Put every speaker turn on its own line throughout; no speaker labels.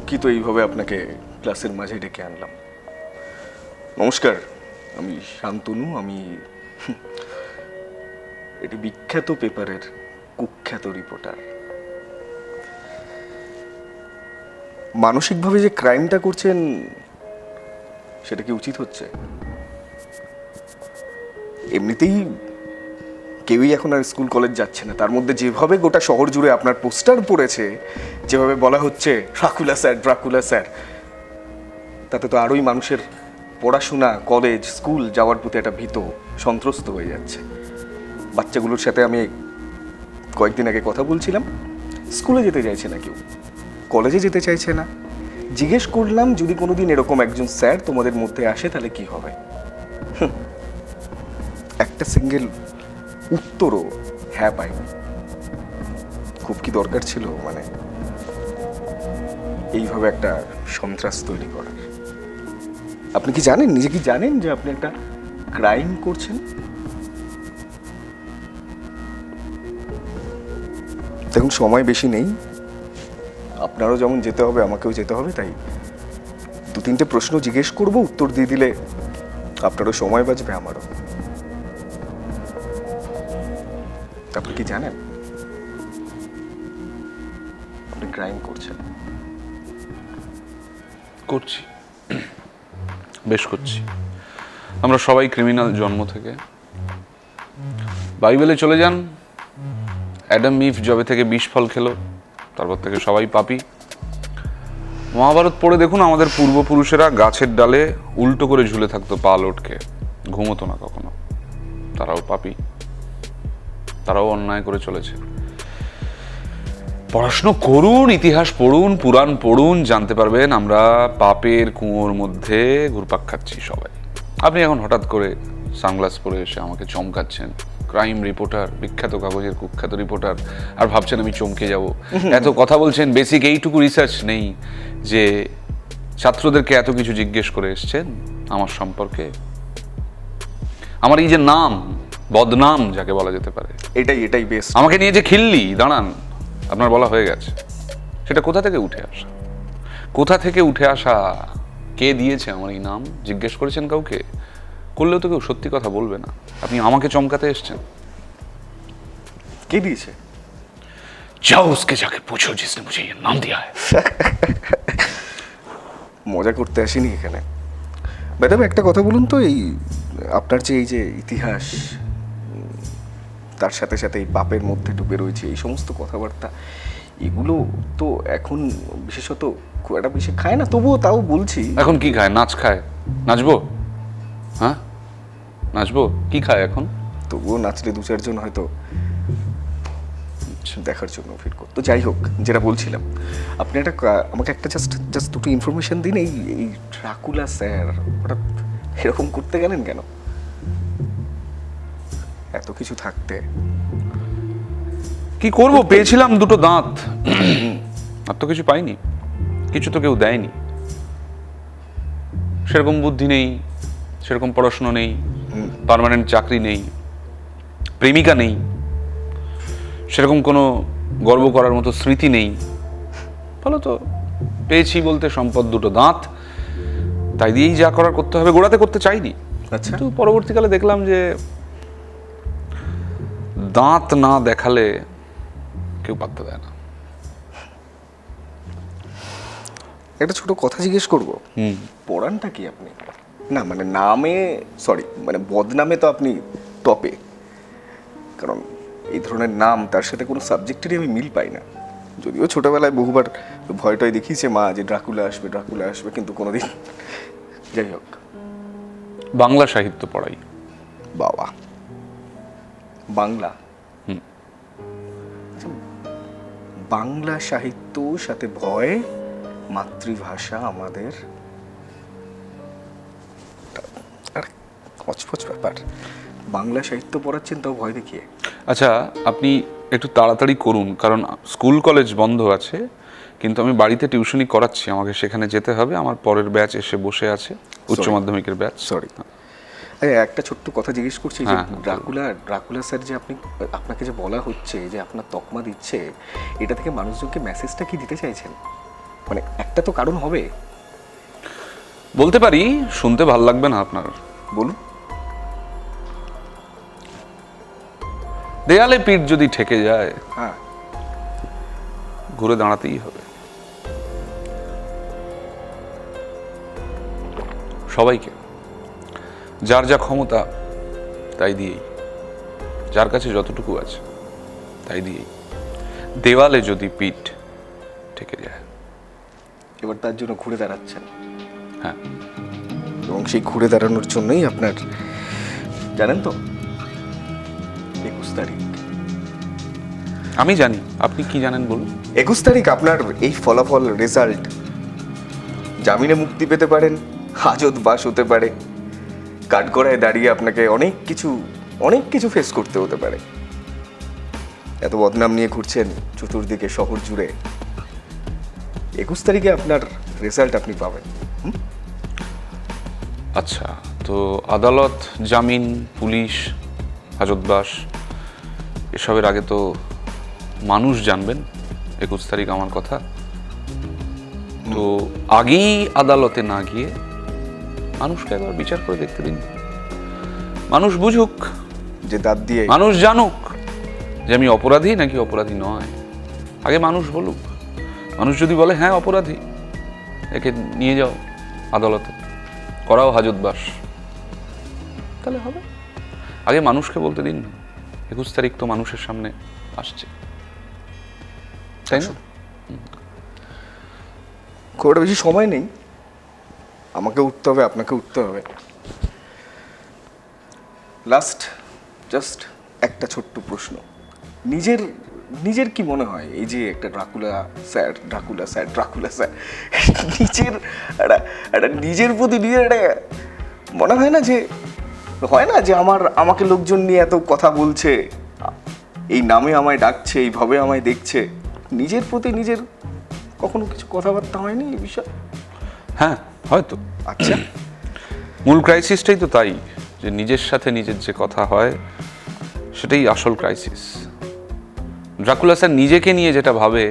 দুঃখিত এইভাবে আপনাকে ক্লাসের মাঝে ডেকে আনলাম। নমস্কার, আমি শান্তনু। আমি এটি বিখ্যাত পেপারের কুখ্যাত রিপোর্টার। মানসিকভাবে যে ক্রাইমটা করছেন সেটা কি উচিত হচ্ছে? এমনিতেই কেউই এখন আর স্কুল কলেজ যাচ্ছে না, তার মধ্যে যেভাবে গোটা শহর জুড়ে আপনার পোস্টার পড়েছে, যেভাবে বলা হচ্ছে ড্রাকুলা স্যার ড্রাকুলা স্যার, তাতে তো আরোই মানুষের পড়াশোনা, কলেজ, স্কুল যাওয়ার প্রতি একটা ভীত সন্ত্রস্ত হয়ে যাচ্ছে। বাচ্চাগুলোর সাথে আমি কয়েকদিন আগে কথা বলছিলাম, স্কুলে যেতে চাইছে না কেউ, কলেজে যেতে চাইছে না। জিজ্ঞেস করলাম যদি কোনোদিন এরকম একজন স্যার তোমাদের মধ্যে আসে তাহলে কি হবে। একটা সিঙ্গেল উত্তরও হ্যাঁ পাইনি। খুব কি দরকার ছিল মানে এইভাবে একটা সন্ত্রাস তৈরি করার? আপনি কি জানেন, নিজে কি জানেন যে আপনি একটা ক্রাইম করছেন? দেখুন, সময় বেশি নেই, আপনারও যেমন যেতে হবে আমাকেও যেতে হবে, তাই দু তিনটে প্রশ্ন জিজ্ঞেস করব, উত্তর দিয়ে দিলে আপনারও সময় বাঁচবে, আমারও। আপনি কি জানেন আপনি ক্রাইম করছেন?
করছি, বেশ করছি। আমরা সবাই ক্রিমিনাল জন্ম থেকে। বাইবেলে চলে যান, অ্যাডাম ইভ জবে থেকে বিষ ফল খেলো, তারপর থেকে সবাই পাপী। মহাভারত পড়ে দেখুন, আমাদের পূর্বপুরুষেরা গাছের ডালে উল্টো করে ঝুলে থাকতো পা লটকে, ঘুমোতো না কখনো। তারাও পাপী, তারাও অন্যায় করে চলেছে। পড়াশুনো করুন, ইতিহাস পড়ুন, পুরাণ পড়ুন, জানতে পারবেন আমরা পাপের কুয়োর মধ্যে ঘুরপাক খাচ্ছি সবাই। আপনি এখন হঠাৎ করে সানগ্লাস পরে এসে আমাকে চমকাচ্ছেন, ক্রাইম রিপোর্টার, বিখ্যাত কাগজের কুখ্যাত রিপোর্টার, আর ভাবছেন আমি চমকে যাব। এত কথা বলছেন, বেসিক এইটুকু রিসার্চ নেই যে ছাত্রদেরকে এত কিছু জিজ্ঞেস করে এসছেন আমার সম্পর্কে। আমার এই যে নাম, বদনাম যাকে বলা যেতে পারে,
এটাই বেশ।
আমাকে নিয়ে যে খিল্লি, দাঁড়ান, আপনার বলা হয়ে গেছে, সেটা কোথা থেকে উঠে আসা? কোথা থেকে উঠে আসা? কে দিয়েছে আমার এই নাম? জিজ্ঞেস করেছেন কাউকে? করলেও তো কেউ সত্যি কথা বলবে না। আপনি আমাকে চমকাতে এসছেন।
কে দিয়েছে?
যাও उसके जाके पूछो जिसने मुझे ये नाम दिया है।
মজা করতে আসিনি এখানে। ম্যাডাম, একটা কথা বলুন তো, এই আপনার যে এই যে ইতিহাস, তার সাথে সাথে এই পাপের মধ্যে ডুবে রয়েছে এই সমস্ত কথাবার্তা, এগুলো তো এখন বিশেষত খুব একটা বেশি খায় না, তবুও তাও বলছি।
এখন কি খায়? নাচ খায়? নাচবো? হ্যাঁ, নাচবো? কি খায় এখন?
তবুও নাচলে দু চারজন হয়তো দেখার জন্য ভিড় করতো। যাই হোক, যেটা বলছিলাম, আপনি আমাকে একটা জাস্ট দুটো ইনফরমেশন দিন। এই ড্রাকুলা স্যার হঠাৎ এরকম করতে গেলেন কেন? এত কিছু থাকতে
কি করব? পেয়েছিলাম দুটো দাঁত, আর তো কিছু পাইনি। কিছু তো কেউ দেয়নি। সেরকম বুদ্ধি নেই, সেরকম পড়াশোনা নেই, পার্মানেন্ট চাকরি নেই, প্রেমিকা নেই, সেরকম কোনো গর্ব করার মতো স্মৃতি নেই। ফলত পেয়েছি বলতে সম্পদ দুটো দাঁত, তাই দিয়েই যা করার করতে হবে। গোড়াতে করতে চাইনি,
আচ্ছা,
কিন্তু পরবর্তীকালে দেখলাম যে দাঁত না দেখালে কেউ পাত্তা দেয় না।
একটা ছোট কথা জিজ্ঞেস করবো, পড়ানটা কি আপনি? না মানে নামে, সরি মানে বদনামে তো আপনি টপে, কারণ এই ধরনের নাম, তার সাথে কোনো সাবজেক্টেরই আমি মিল পাই না। যদিও ছোটবেলায় বহুবার ভয়টাই দেখিয়েছে মা যে ড্রাকুলা আসবে ড্রাকুলা আসবে, কিন্তু কোনোদিন। যাই হোক,
বাংলা সাহিত্য পড়াই।
বাবা, বাংলা? আচ্ছা, বাংলা সাহিত্য সাথে ভয়, মাতৃভাষা আমাদের, আর অচপচ ব্যাপার। বাংলা সাহিত্য পড়াচ্ছেন তাও ভয় দেখিয়ে?
আচ্ছা, আপনি একটু তাড়াতাড়ি করুন, কারণ স্কুল কলেজ বন্ধ আছে, কিন্তু আমি বাড়িতে টিউশনি করাচ্ছি, আমাকে সেখানে যেতে হবে। আমার পরের ব্যাচ এসে বসে আছে, উচ্চ মাধ্যমিকের ব্যাচ।
সরি, একটা ছোট্ট কথা জিজ্ঞেস করছি, যে ড্রাকুলা স্যার যে আপনাকে যে বলা হচ্ছে যে আপনার তকমা দিচ্ছে, এটা থেকে মানুষজনকে মেসেজটা কি দিতে চাইছেন? মানে একটা তো কারণ হবে।
বলতে পারি, শুনতে ভাল লাগবে না আপনার।
বলুন।
দেয়ালে পিঠ যদি ঠেকে যায়,
হ্যাঁ,
ঘুরে দাঁড়াতেই হবে। সবাইকে, যার যা ক্ষমতা তাই দিয়েই, যার কাছে যতটুকু আছে তাই দিয়েই দেওয়ালে যদি পিঠ ঠেকে যায়।
এবার তার জন্য ঘুরে দাঁড়াচ্ছেন।
হ্যাঁ,
এবং সেই ঘুরে দাঁড়ানোর জন্যই আপনার, জানেন তো, 21 তারিখ।
আমি জানি, আপনি কি জানেন বলুন।
21 তারিখ আপনার এই ফলাফল, রেজাল্ট, জামিনে মুক্তি পেতে পারেন, হাজত বাস হতে পারে, কাঠগড়ায় দাঁড়িয়ে আপনাকে অনেক কিছু ফেস করতে হতে পারে। এত বদনাম নিয়ে ঘুরছেন চতুর্দিকে শহর জুড়ে, 21 তারিখে আপনার রেজাল্ট আপনি পাবেন।
আচ্ছা, তো আদালত, জামিন, পুলিশ, হাজতবাস এসবের আগে তো মানুষ জানবেন 21 তারিখ আমার কথা। তো আগেই আদালতে না গিয়ে মানুষকে একবার বিচার করে দেখতে দিন। মানুষ বুঝুক,
যে দাঁত দিয়ে,
মানুষ জানুক যে আমি অপরাধী নাকি অপরাধী নয়। আগে মানুষ বলুক। মানুষ যদি বলে হ্যাঁ অপরাধী, একে নিয়ে যাও আদালতে, করাও হাজতবাস, তাহলে হবে। আগে মানুষকে বলতে দিন। 21 তারিখ তো মানুষের সামনে আসছে, তাই না?
খুব একটা বেশি সময় নেই, আমাকে উঠতে হবে, আপনাকে উঠতে হবে। লাস্ট জাস্ট একটা ছোট্ট প্রশ্ন, নিজের কি মনে হয় এই যে একটা ড্রাকুলা স্যার নিজের প্রতি নিজের একটা মনে হয় না যে আমাকে লোকজন নিয়ে এত কথা বলছে, এই নামে আমায় ডাকছে, এইভাবে আমায় দেখছে, নিজের প্রতি নিজের কখনো কিছু কথাবার্তা হয়নি এই বিষয়?
হ্যাঁ, হয়তো।
আচ্ছা,
মূল ক্রাইসিসটাই তো তাই, যে নিজের সাথে নিজের যে কথা হয় সেটাই আসল ক্রাইসিস। ড্রাকুলা স্যার নিজেকে নিয়ে যেটা ভাবে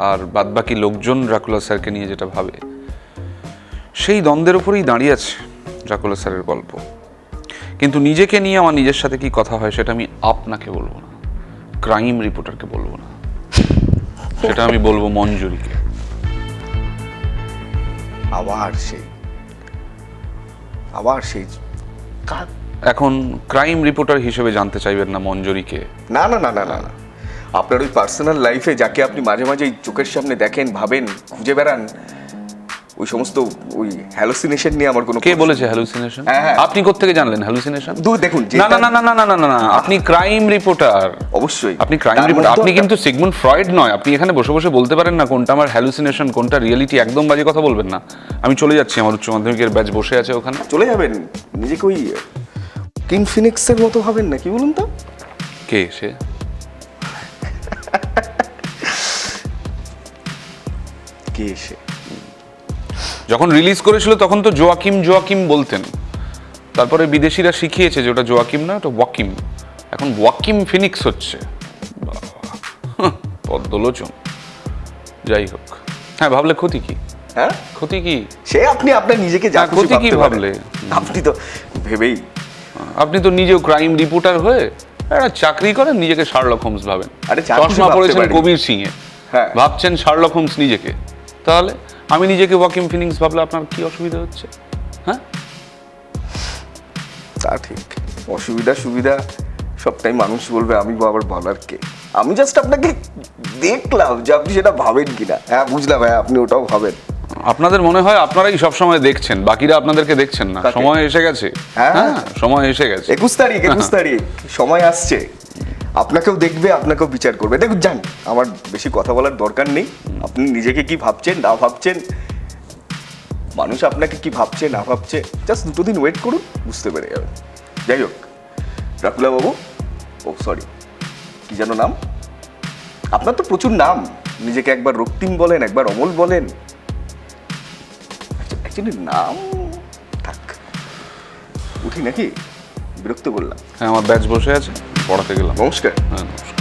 আর বাদবাকি লোকজন ড্রাকুলা স্যারকে নিয়ে যেটা ভাবে, সেই দ্বন্দ্বের উপরেই দাঁড়িয়ে আছে ড্রাকুলা স্যারের গল্প। কিন্তু নিজেকে নিয়ে আমার নিজের সাথে কি কথা হয় সেটা আমি আপনাকে বলবো না, ক্রাইম রিপোর্টারকে বলবো না, সেটা আমি বলবো মঞ্জুরিকে।
আবার সেই
এখন ক্রাইম রিপোর্টার হিসেবে জানতে চাইবেন না মঞ্জুরিকে?
না না না না না না, আপনার ওই পার্সোনাল লাইফে যাকে আপনি মাঝে মাঝে চোখের সামনে দেখেন, ভাবেন, খুঁজে বেড়ান, ওই সমস্ত ওই হ্যালুসিনেশন নিয়ে আমার কোনো
কে বলেছে হ্যালুসিনেশন?
হ্যাঁ।
আপনি কোত্থেকে জানলেন হ্যালুসিনেশন?
দেখুন
না না না না না না না না, আপনি ক্রাইম রিপোর্টার।
অবশ্যই
আপনি ক্রাইম রিপোর্টার, আপনি কিন্তু সিগমুন্ড ফ্রয়েড নয়। আপনি এখানে বসে বসে বলতে পারেন না কোনটা আমার হ্যালুসিনেশন কোনটা রিয়েলিটি। একদম বাজে কথা বলবেন না। আমি চলে যাচ্ছি, আমার উচ্চ মাধ্যমিকের ব্যাচ বসে আছে ওখানে।
চলে যাবেন? নিজেকে ওই কিং ফিনিক্সের মতো হবেন না, কি বলুন তো?
কে সে?
কে সে?
যখন রিলিজ করেছিল তখন তো জোয়াকিম বলতেন, তারপরে বিদেশিরা শিখিয়েছে যে ওটা জোয়াকিম না, ওটা ওয়াকিম। এখন ওয়াকিম ফিনিক্স হচ্ছে। পদ্মলোচন। যাই হোক, হ্যাঁ, ভাবলে ক্ষতি কি?
হ্যাঁ,
ক্ষতি কি?
সে আপনি আপনার নিজেকে যা খুশি
ক্ষতি কি
ভাবতে পারেন।
ভাবলে?
আপনি তো ভেবেই,
আপনি তো নিজেও ক্রাইম রিপোর্টার হয়ে একটা চাকরি করেন, নিজেকে শার্লক হোমস ভাবেন।
আরে চাকরি তো
চশমা
ভাবতে
পড়েছেন
পারি।
কবির সিং এ,
হ্যাঁ।
ভাবছেন শার্লক হোমস নিজেকে। তাহলে আমি নিজেকে ওয়াকিম ফিনিক্স ভাবলে আপনার কি অসুবিধা হচ্ছে? হ্যাঁ,
তা ঠিক। অসুবিধা সুবিধা সবটাই মানুষ বলবে, আমি আবার বলার কে? আমি জাস্ট আপনাকে দেখলাম যে আপনি সেটা ভাবেন কিনা। হ্যাঁ, বুঝলাম, হ্যাঁ আপনি ওটাও ভাবেন।
আপনাদের মনে হয় আপনারাই সব সময় দেখছেন, বাকিরা আপনাদেরকে দেখছেন না।
কাকে?
সময় এসে গেছে।
হ্যাঁ।
হ্যাঁ, সময় এসে গেছে।
21 তারিখ সময় আসছে, আপনাকেও দেখবে, আপনাকেও বিচার করবে। দেখুন, যান, আমার বেশি কথা বলার দরকার নেই। আপনি নিজেকে কি ভাবছেন না ভাবছেন, মানুষ আপনাকে কি ভাবছে না ভাবছে, জাস্ট 2 দিন ওয়েট করুন, বুঝতে পেরে যাবেন। যাই হোক, ড্রাকুলা বাবু, ও সরি, কি যেন নাম আপনার? তো প্রচুর নাম, নিজেকে একবার রক্তিম বলেন, একবার অমল বলেন। অ্যাকচুয়ালি নাম থাক, উঠি নাকি? বিরক্ত করলাম।
হ্যাঁ, আমার ব্যাচ বসে আছে, পড়াতে গেলাম।
নমস্কার।
হ্যাঁ, নমস্কার।